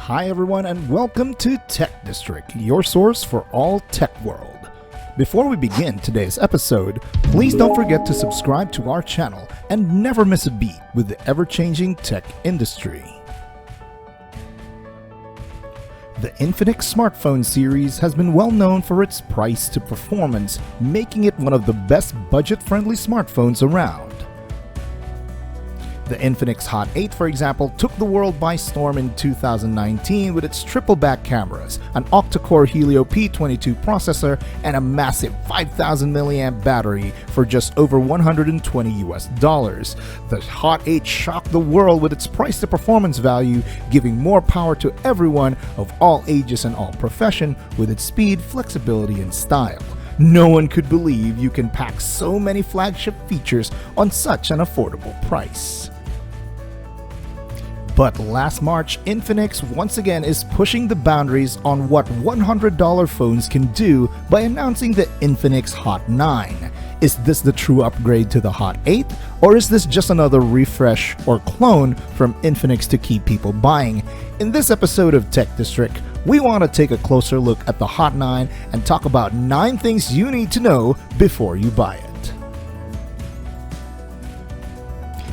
Hi everyone and welcome to Tech District, your source for all tech world. Before we begin today's episode, please don't forget to subscribe to our channel and never miss a beat with the ever-changing tech industry. The Infinix smartphone series has been well known for its price to performance, making it one of the best budget-friendly smartphones around. The Infinix Hot 8, for example, took the world by storm in 2019 with its triple-back cameras, an octa-core Helio P22 processor, and a massive 5,000 mAh battery for just over $120. The Hot 8 shocked the world with its price-to-performance value, giving more power to everyone of all ages and all profession with its speed, flexibility, and style. No one could believe you can pack so many flagship features on such an affordable price. But last March, Infinix once again is pushing the boundaries on what $100 phones can do by announcing the Infinix Hot 9. Is this the true upgrade to the Hot 8, or is this just another refresh or clone from Infinix to keep people buying? In this episode of Tech District, we want to take a closer look at the Hot 9 and talk about 9 things you need to know before you buy it.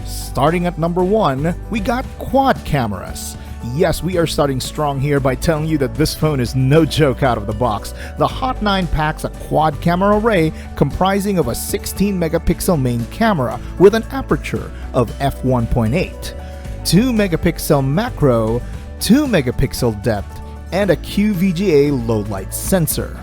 Starting at number 1, we got quad cameras. Yes, we are starting strong here by telling you that this phone is no joke out of the box. The Hot 9 packs a quad camera array comprising of a 16 megapixel main camera with an aperture of f1.8, 2 megapixel macro, 2 megapixel depth, and a QVGA low light sensor.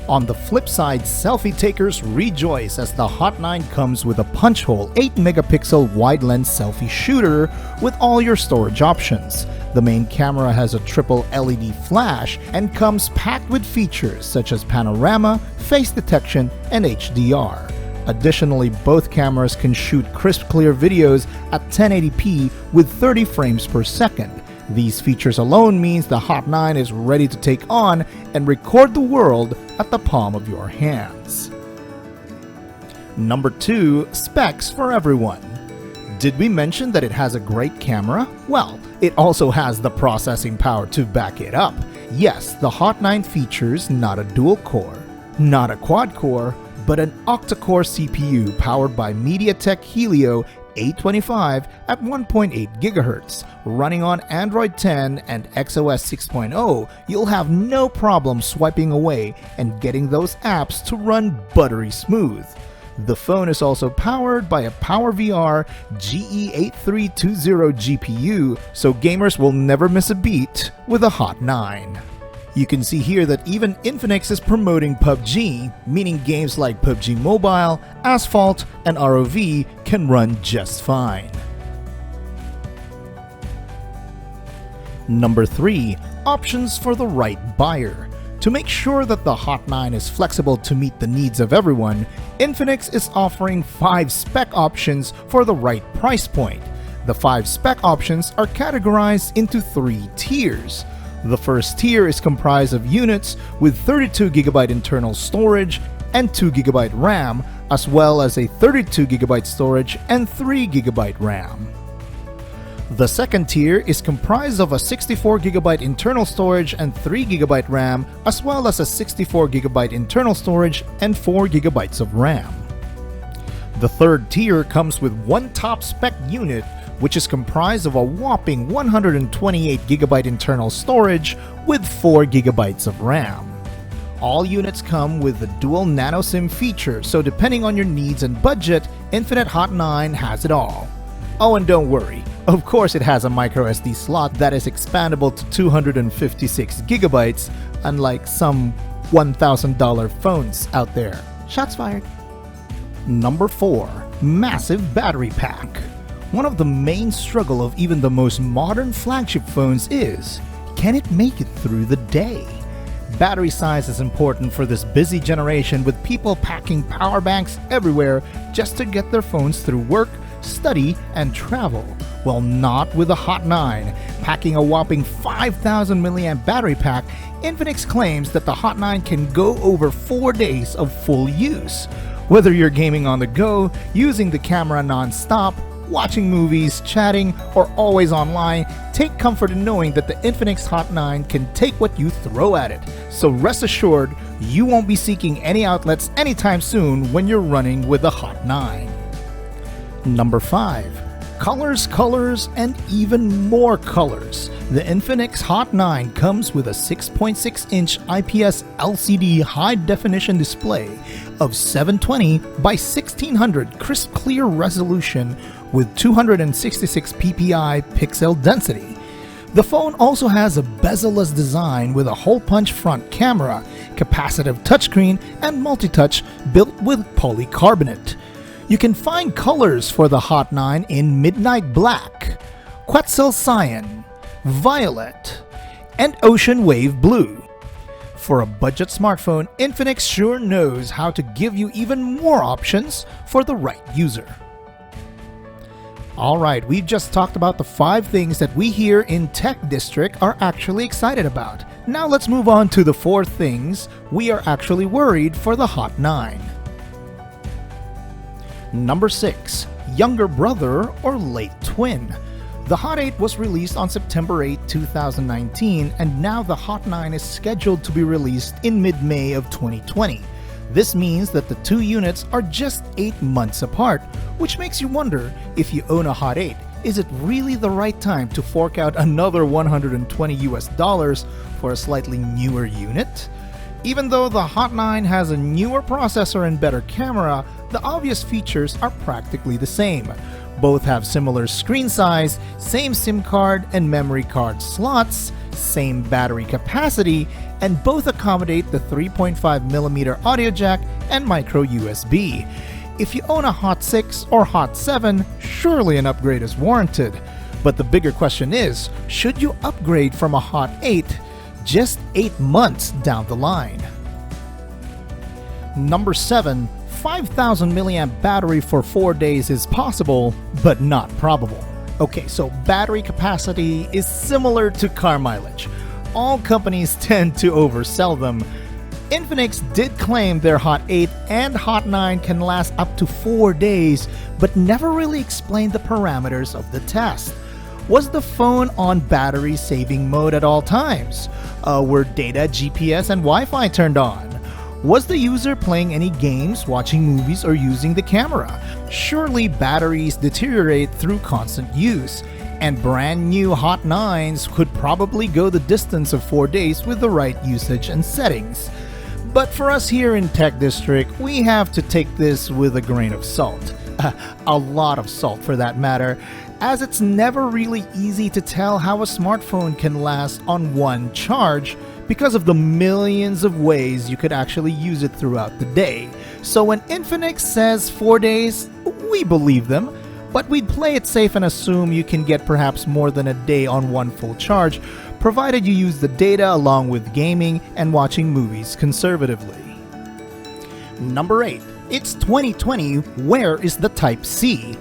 On the flip side, selfie takers rejoice as the Hot 9 comes with a punch hole 8 megapixel wide lens selfie shooter with all your storage options. The main camera has a triple LED flash and comes packed with features such as panorama, face detection, and HDR. Additionally, both cameras can shoot crisp clear videos at 1080p with 30 frames per second. These features alone means the Hot 9 is ready to take on and record the world at the palm of your hands. Number 2, specs for everyone. Did we mention that it has a great camera? Well, it also has the processing power to back it up. Yes, the Hot 9 features not a dual core, not a quad core, but an octa-core CPU powered by MediaTek Helio A25 at 1.8 GHz. Running on Android 10 and XOS 6.0, you'll have no problem swiping away and getting those apps to run buttery smooth. The phone is also powered by a PowerVR GE8320 GPU, so gamers will never miss a beat with a Hot 9. You can see here that even Infinix is promoting PUBG, meaning games like PUBG Mobile, Asphalt, and ROV can run just fine. Number 3, options for the right buyer. To make sure that the Hot 9 is flexible to meet the needs of everyone, Infinix is offering 5 spec options for the right price point. The 5 spec options are categorized into 3 tiers. The first tier is comprised of units with 32GB internal storage and 2GB RAM, as well as a 32GB storage and 3GB RAM. The second tier is comprised of a 64GB internal storage and 3GB RAM, as well as a 64GB internal storage and 4GB of RAM. The third tier comes with one top spec unit, which is comprised of a whopping 128GB internal storage with 4GB of RAM. All units come with the dual nano SIM feature, so depending on your needs and budget, Infinix Hot 9 has it all. Oh, and don't worry, of course it has a microSD slot that is expandable to 256GB, unlike some $1,000 phones out there. Shots fired. Number 4, massive battery pack. One of the main struggle of even the most modern flagship phones is, can it make it through the day? Battery size is important for this busy generation with people packing power banks everywhere just to get their phones through work, study, and travel. Well, not with the Hot 9. Packing a whopping 5,000 mAh battery pack, Infinix claims that the Hot 9 can go over 4 days of full use. Whether you're gaming on the go, using the camera non-stop, watching movies, chatting, or always online, take comfort in knowing that the Infinix Hot 9 can take what you throw at it. So rest assured, you won't be seeking any outlets anytime soon when you're running with the Hot 9. Number 5. Colors, colors, and even more colors. The Infinix Hot 9 comes with a 6.6-inch IPS LCD high-definition display of 720 by 1600 crisp clear resolution with 266 ppi pixel density. The phone also has a bezel-less design with a hole-punch front camera, capacitive touchscreen, and multi-touch built with polycarbonate. You can find colors for the Hot 9 in Midnight Black, Quetzal Cyan, Violet, and Ocean Wave Blue. For a budget smartphone, Infinix sure knows how to give you even more options for the right user. Alright, we've just talked about the 5 things that we here in Tech District are actually excited about. Now let's move on to the 4 things we are actually worried for the Hot 9. Number 6. Younger brother or late twin. The Hot 8 was released on September 8, 2019, and now the Hot 9 is scheduled to be released in mid-May of 2020. This means that the 2 units are just 8 months apart, which makes you wonder, if you own a Hot 8, is it really the right time to fork out another $120 for a slightly newer unit? Even though the Hot 9 has a newer processor and better camera, the obvious features are practically the same. Both have similar screen size, same SIM card and memory card slots, same battery capacity, and both accommodate the 3.5mm audio jack and micro USB. If you own a Hot 6 or Hot 7, surely an upgrade is warranted. But the bigger question is, should you upgrade from a Hot 8 just 8 months down the line? Number 7. 5,000 mAh battery for 4 days is possible, but not probable. Okay, so battery capacity is similar to car mileage. All companies tend to oversell them. Infinix did claim their Hot 8 and Hot 9 can last up to 4 days, but never really explained the parameters of the test. Was the phone on battery saving mode at all times? Were data, GPS, and Wi-Fi turned on? Was the user playing any games, watching movies, or using the camera? Surely batteries deteriorate through constant use, and brand new Hot 9s could probably go the distance of 4 days with the right usage and settings. But for us here in Tech District, we have to take this with a grain of salt. A lot of salt for that matter, as it's never really easy to tell how a smartphone can last on one charge because of the millions of ways you could actually use it throughout the day. So when Infinix says 4 days, we believe them, but we'd play it safe and assume you can get perhaps more than a day on one full charge, provided you use the data along with gaming and watching movies conservatively. Number 8. It's 2020, where is the Type-C?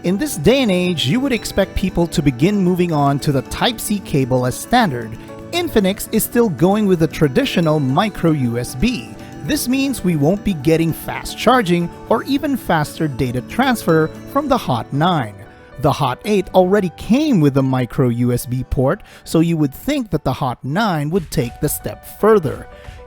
In this day and age, you would expect people to begin moving on to the Type-C cable as standard. Infinix is still going with the traditional micro USB. This means we won't be getting fast charging or even faster data transfer from the Hot 9. The Hot 8 already came with a micro USB port, so you would think that the Hot 9 would take the step further.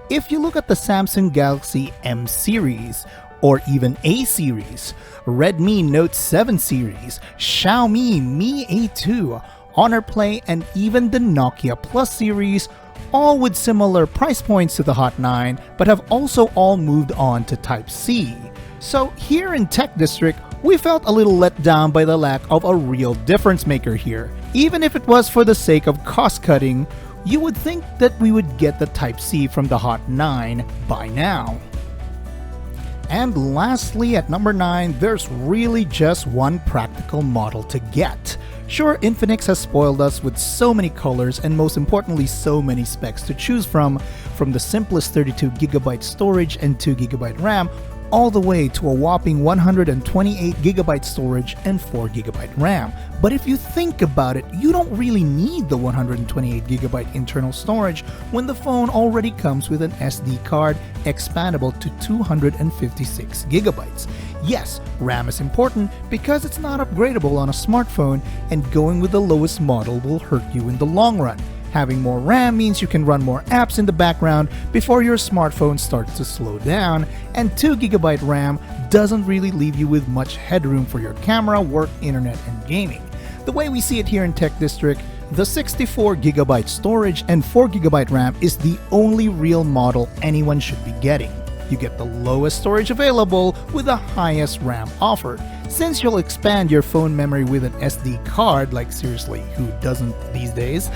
If you look at the Samsung Galaxy M series, or even A series, Redmi Note 7 series, Xiaomi Mi A2, Honor Play, and even the Nokia Plus series, all with similar price points to the Hot 9, but have also all moved on to Type-C. So here in Tech District, we felt a little let down by the lack of a real difference maker here. Even if it was for the sake of cost cutting, you would think that we would get the Type-C from the Hot 9 by now. And lastly, at number 9, there's really just one practical model to get. Sure, Infinix has spoiled us with so many colors and most importantly so many specs to choose from the simplest 32GB storage and 2GB RAM, all the way to a whopping 128GB storage and 4GB RAM. But if you think about it, you don't really need the 128GB internal storage when the phone already comes with an SD card expandable to 256GB. Yes, RAM is important because it's not upgradable on a smartphone, and going with the lowest model will hurt you in the long run. Having more RAM means you can run more apps in the background before your smartphone starts to slow down, and 2GB RAM doesn't really leave you with much headroom for your camera, work, internet, and gaming. The way we see it here in Tech District, the 64GB storage and 4GB RAM is the only real model anyone should be getting. You get the lowest storage available with the highest RAM offered. Since you'll expand your phone memory with an SD card, like seriously, who doesn't these days?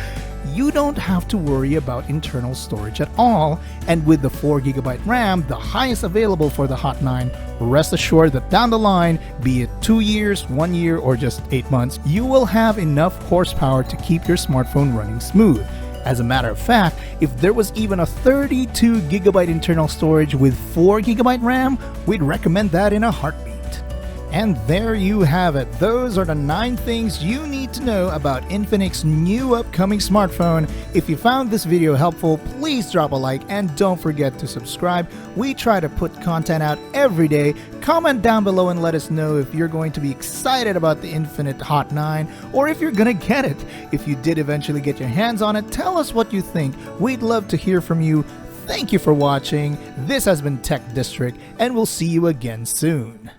You don't have to worry about internal storage at all, and with the 4GB RAM, the highest available for the Hot 9, rest assured that down the line, be it 2 years, 1 year, or just 8 months, you will have enough horsepower to keep your smartphone running smooth. As a matter of fact, if there was even a 32GB internal storage with 4GB RAM, we'd recommend that in a heartbeat. And there you have it. Those are the 9 things you need to know about Infinix's new upcoming smartphone. If you found this video helpful, please drop a like and don't forget to subscribe. We try to put content out every day. Comment down below and let us know if you're going to be excited about the Infinix Hot 9 or if you're gonna get it. If you did eventually get your hands on it, tell us what you think. We'd love to hear from you. Thank you for watching. This has been Tech District, and we'll see you again soon.